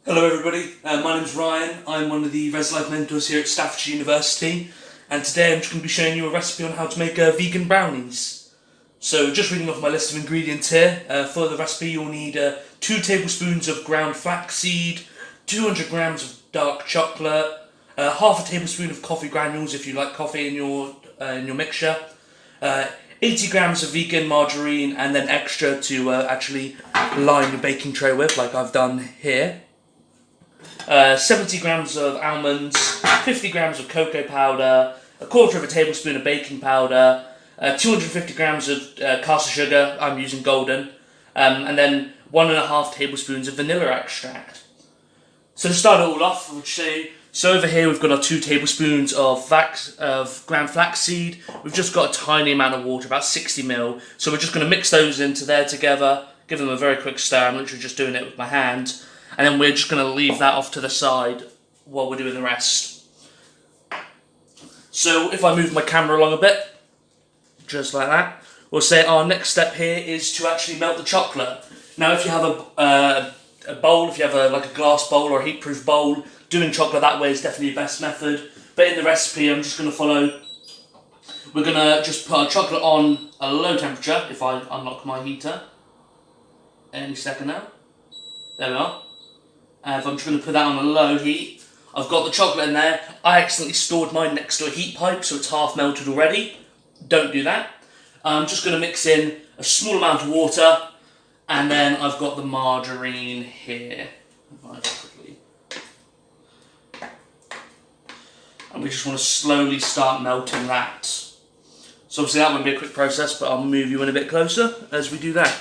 Hello everybody, my name's Ryan. I'm one of the Reslife mentors here at Staffordshire University, and today I'm just going to be showing you a recipe on how to make vegan brownies. So just reading off my list of ingredients here, for the recipe you'll need 2 tablespoons of ground flax seed, 200 grams of dark chocolate, half a tablespoon of coffee granules if you like coffee in your mixture, 80 grams of vegan margarine, and then extra to actually line your baking tray with, like I've done here. 70 grams of almonds, 50 grams of cocoa powder, a quarter of a tablespoon of baking powder, 250 grams of caster sugar, I'm using golden, and then 1.5 tablespoons of vanilla extract. So to start it all off, I would say, so over here we've got our 2 tablespoons of ground flax seed. We've just got a tiny amount of water, about 60 ml. So we're just going to mix those into there together, give them a very quick stir. I'm literally just doing it with my hand. And then we're just going to leave that off to the side while we're doing the rest. So if I move my camera along a bit, just like that, we'll say our next step here is to actually melt the chocolate. Now if you have a bowl, if you have like a glass bowl or a heat-proof bowl, doing chocolate that way is definitely the best method. But in the recipe I'm just going to follow, we're going to just put our chocolate on a low temperature, if I unlock my heater. Any second now. There we are. If I'm just going to put that on a low heat, I've got the chocolate in there. I accidentally stored mine next to a heat pipe, so it's half melted already. Don't do that. I'm just going to mix in a small amount of water, and then I've got the margarine here. And we just want to slowly start melting that. So obviously that won't be a quick process, but I'll move you in a bit closer as we do that.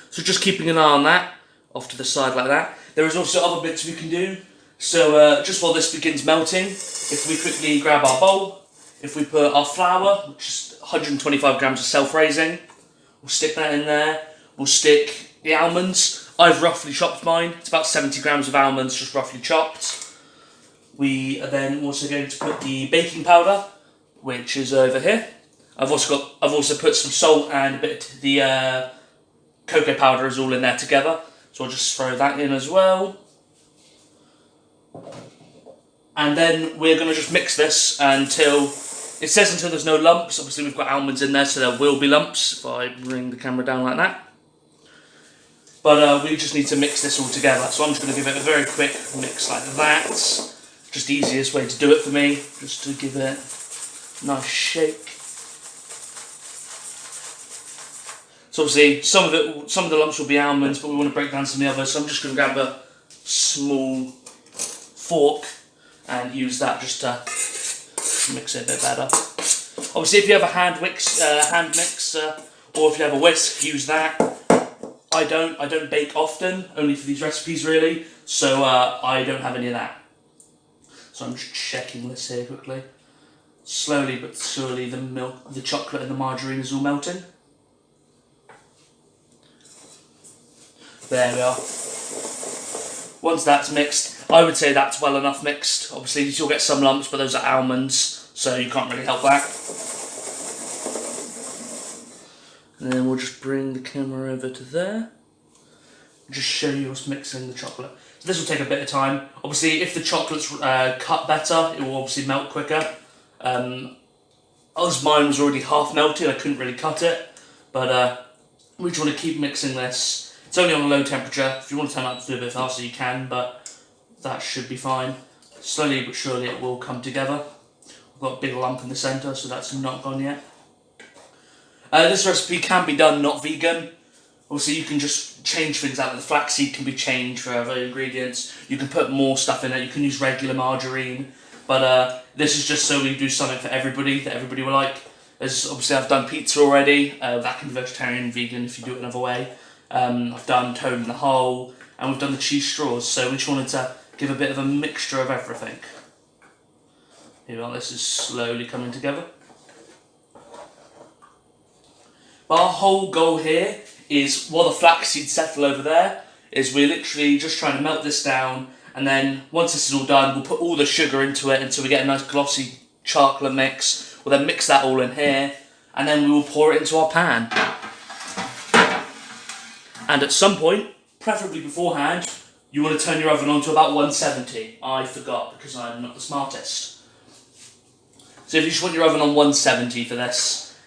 So just keeping an eye on that, off to the side like that. There is also other bits we can do. So just while this begins melting, if we quickly grab our bowl, if we put our flour, which is 125 grams of self-raising, we'll stick that in there. We'll stick the almonds. I've roughly chopped mine. It's about 70 grams of almonds, just roughly chopped. We are then also going to put the baking powder, which is over here. I've also put some salt and a bit of the cocoa powder is all in there together. So I'll just throw that in as well. And then we're going to just mix this until, it says until there's no lumps. Obviously we've got almonds in there, so there will be lumps if I bring the camera down like that. But we just need to mix this all together. So I'm just going to give it a very quick mix like that. Just the easiest way to do it for me, just to give it a nice shake. So obviously some of the lumps will be almonds, but we want to break down some of the others. So I'm just going to grab a small fork and use that just to mix it a bit better. Obviously if you have a hand mixer, or if you have a whisk, use that. I don't bake often, only for these recipes really, so I don't have any of that. So I'm just checking this here quickly. Slowly but surely the chocolate and the margarine is all melting. There we are. Once that's mixed, I would say that's well enough mixed. Obviously you'll get some lumps, but those are almonds, so you can't really help that. And then we'll just bring the camera over to there. Just show you us mixing the chocolate. So this will take a bit of time. Obviously if the chocolate's cut better, it will obviously melt quicker. As mine was already half melted, I couldn't really cut it. But we just want to keep mixing this. It's only on a low temperature. If you want to turn it up to do a bit faster, you can, but that should be fine. Slowly but surely it will come together. I've got a big lump in the centre, so that's not gone yet. This recipe can be done not vegan. Obviously you can just change things out. The flaxseed can be changed for other ingredients. You can put more stuff in it. You can use regular margarine. But this is just so we do something for everybody, that everybody will like. As obviously I've done pizza already. That can be vegetarian, vegan if you do it another way. I've done toad in the hole, and we've done the cheese straws, so we just wanted to give a bit of a mixture of everything. Here we are, this is slowly coming together. But our whole goal here is, while the flaxseed settle over there, is we're literally just trying to melt this down, and then once this is all done, we'll put all the sugar into it until we get a nice glossy chocolate mix. We'll then mix that all in here, and then we will pour it into our pan. And at some point, preferably beforehand, you want to turn your oven on to about 170. I forgot because I'm not the smartest. So if you just want your oven on 170 for this,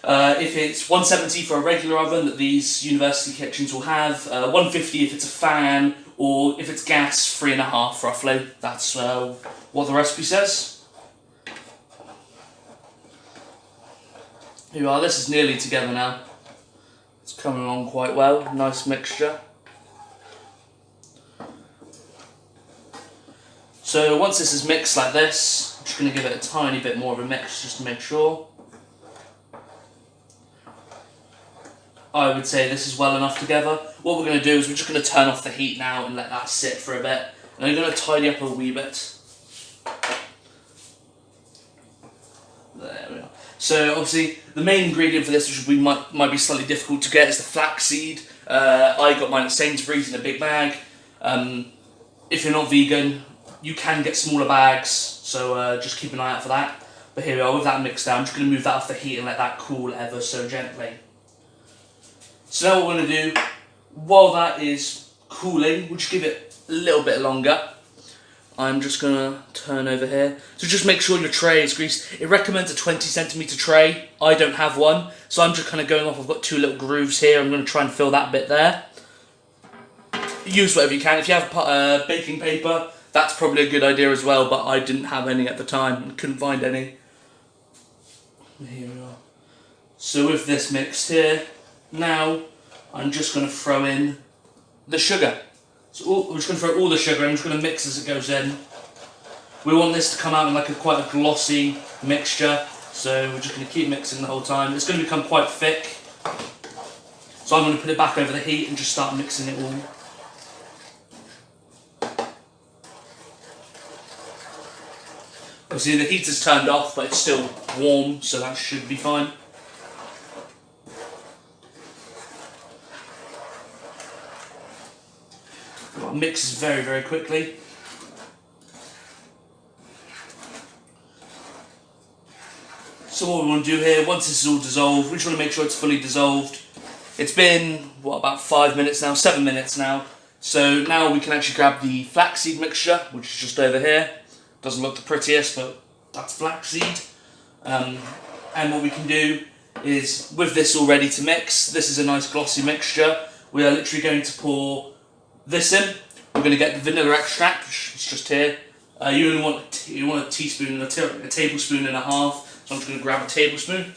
if it's 170 for a regular oven that these university kitchens will have, 150 if it's a fan, or if it's gas, 3.5 roughly. That's what the recipe says. Here we are, this is nearly together now. It's coming along quite well, nice mixture. So once this is mixed like this, I'm just going to give it a tiny bit more of a mix just to make sure. I would say this is well enough together. What we're going to do is we're just going to turn off the heat now and let that sit for a bit. And I'm going to tidy up a wee bit. There we are. So obviously the main ingredient for this, which might be slightly difficult to get, is the flaxseed. I got mine at Sainsbury's in a big bag. If you're not vegan, you can get smaller bags, so just keep an eye out for that. But here we are with that mixed down. I'm just going to move that off the heat and let that cool ever so gently. So now what we're going to do, while that is cooling, we'll just give it a little bit longer. I'm just going to turn over here. So just make sure your tray is greased. It recommends a 20cm tray. I don't have one, so I'm just kind of going off. I've got 2 little grooves here. I'm going to try and fill that bit there. Use whatever you can. If you have baking paper, that's probably a good idea as well, but I didn't have any at the time and couldn't find any. Here we are. So with this mixed here, now I'm just going to throw in the sugar. So I'm just going to throw all the sugar in. I'm just going to mix as it goes in. We want this to come out in like quite a glossy mixture, so we're just going to keep mixing the whole time. It's going to become quite thick, so I'm going to put it back over the heat and just start mixing it all. Obviously the heater's turned off, but it's still warm, so that should be fine. Mixes very, very quickly. So what we want to do here, once this is all dissolved, we just want to make sure it's fully dissolved. It's been, what, about 5 minutes now, 7 minutes now. So now we can actually grab the flaxseed mixture, which is just over here. Doesn't look the prettiest, but that's flaxseed. And what we can do is, with this all ready to mix, this is a nice glossy mixture. We are literally going to pour this in. We're going to get the vanilla extract, which is just here. You only want a teaspoon, a tablespoon and a half. So I'm just going to grab a tablespoon.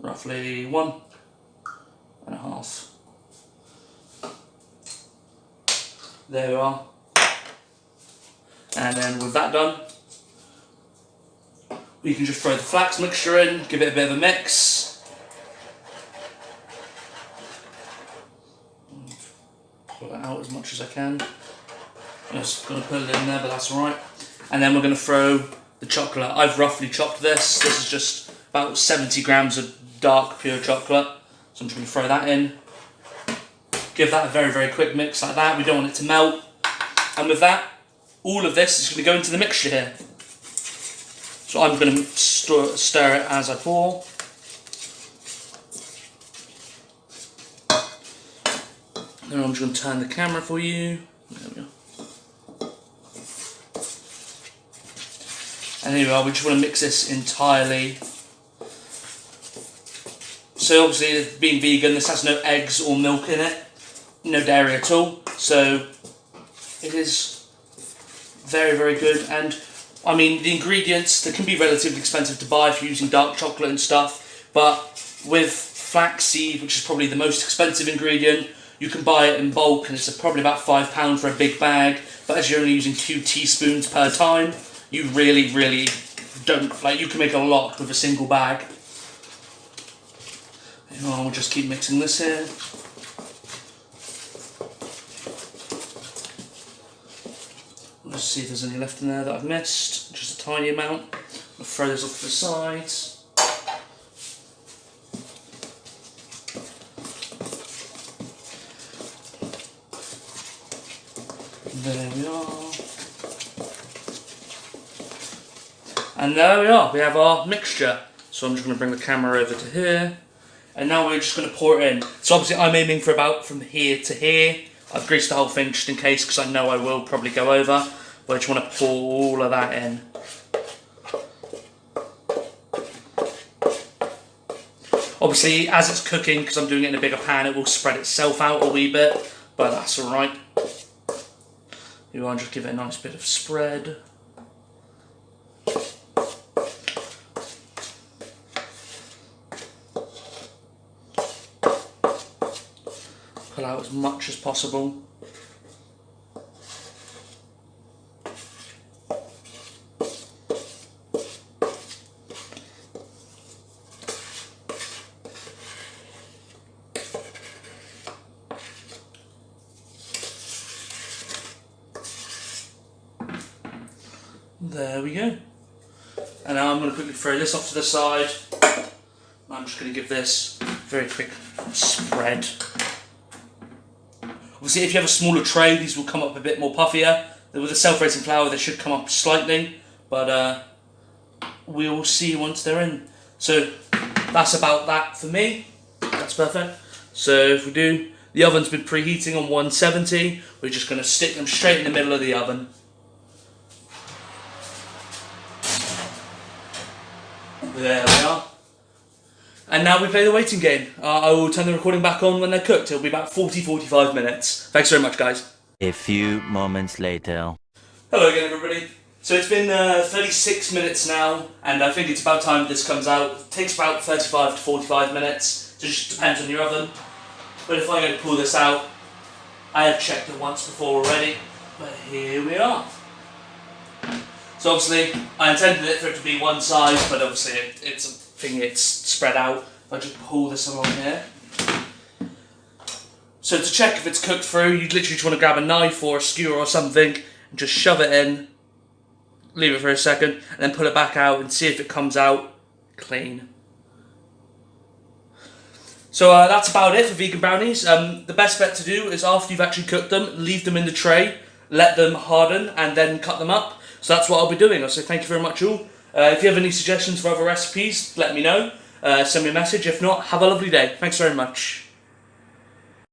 Roughly 1.5. There we are. And then with that done, we can just throw the flax mixture in, give it a bit of a mix. Pull it out as much as I can. I'm just going to put it in there, but that's alright. And then we're going to throw the chocolate. I've roughly chopped this. This is just about 70 grams of dark pure chocolate. So I'm just going to throw that in. Give that a very, very quick mix like that. We don't want it to melt. And with that, all of this is going to go into the mixture here. So I'm going to stir it as I pour. Then I'm just going to turn the camera for you. There we are. And here we are, we just want to mix this entirely. So obviously, being vegan, this has no eggs or milk in it. No dairy at all. So it is very, very good. And I mean, the ingredients, they can be relatively expensive to buy if you're using dark chocolate and stuff. But with flaxseed, which is probably the most expensive ingredient, you can buy it in bulk and it's probably about £5 for a big bag. But as you're only using 2 teaspoons per time, you really, really don't, like, you can make a lot with a single bag. We'll just keep mixing this here. Let's see if there's any left in there that I've missed. Just a tiny amount. I'll throw those off to the sides. There we are. And there we are. We have our mixture. So I'm just going to bring the camera over to here. And now we're just going to pour it in. So obviously I'm aiming for about from here to here. I've greased the whole thing just in case because I know I will probably go over. But I just want to pour all of that in. Obviously as it's cooking, because I'm doing it in a bigger pan, it will spread itself out a wee bit. But that's alright. You want to just give it a nice bit of spread. Pull out as much as possible. There we go. And now I'm going to quickly throw this off to the side. I'm just going to give this a very quick spread. Obviously, if you have a smaller tray, these will come up a bit more puffier. With the self-raising flour, they should come up slightly, but we'll see once they're in. So that's about that for me. That's perfect. So if we do, the oven's been preheating on 170. We're just going to stick them straight in the middle of the oven. There we are. And now we play the waiting game. I will turn the recording back on when they're cooked. It'll be about 40-45 minutes. Thanks very much, guys. A few moments later. Hello again, everybody. So it's been 36 minutes now, and I think it's about time this comes out. It takes about 35 to 45 minutes. So it just depends on your oven. But if I go to pull this out, I have checked it once before already. But here we are. So obviously, I intended it for it to be one side, but obviously it's a thing, it's spread out. If I just pull this along here. So to check if it's cooked through, you literally just want to grab a knife or a skewer or something and just shove it in, leave it for a second, and then pull it back out and see if it comes out clean. So that's about it for vegan brownies. The best bet to do is after you've actually cooked them, leave them in the tray, let them harden, and then cut them up. So that's what I'll be doing. I'll say thank you very much all. If you have any suggestions for other recipes, let me know. Send me a message. If not, have a lovely day. Thanks very much.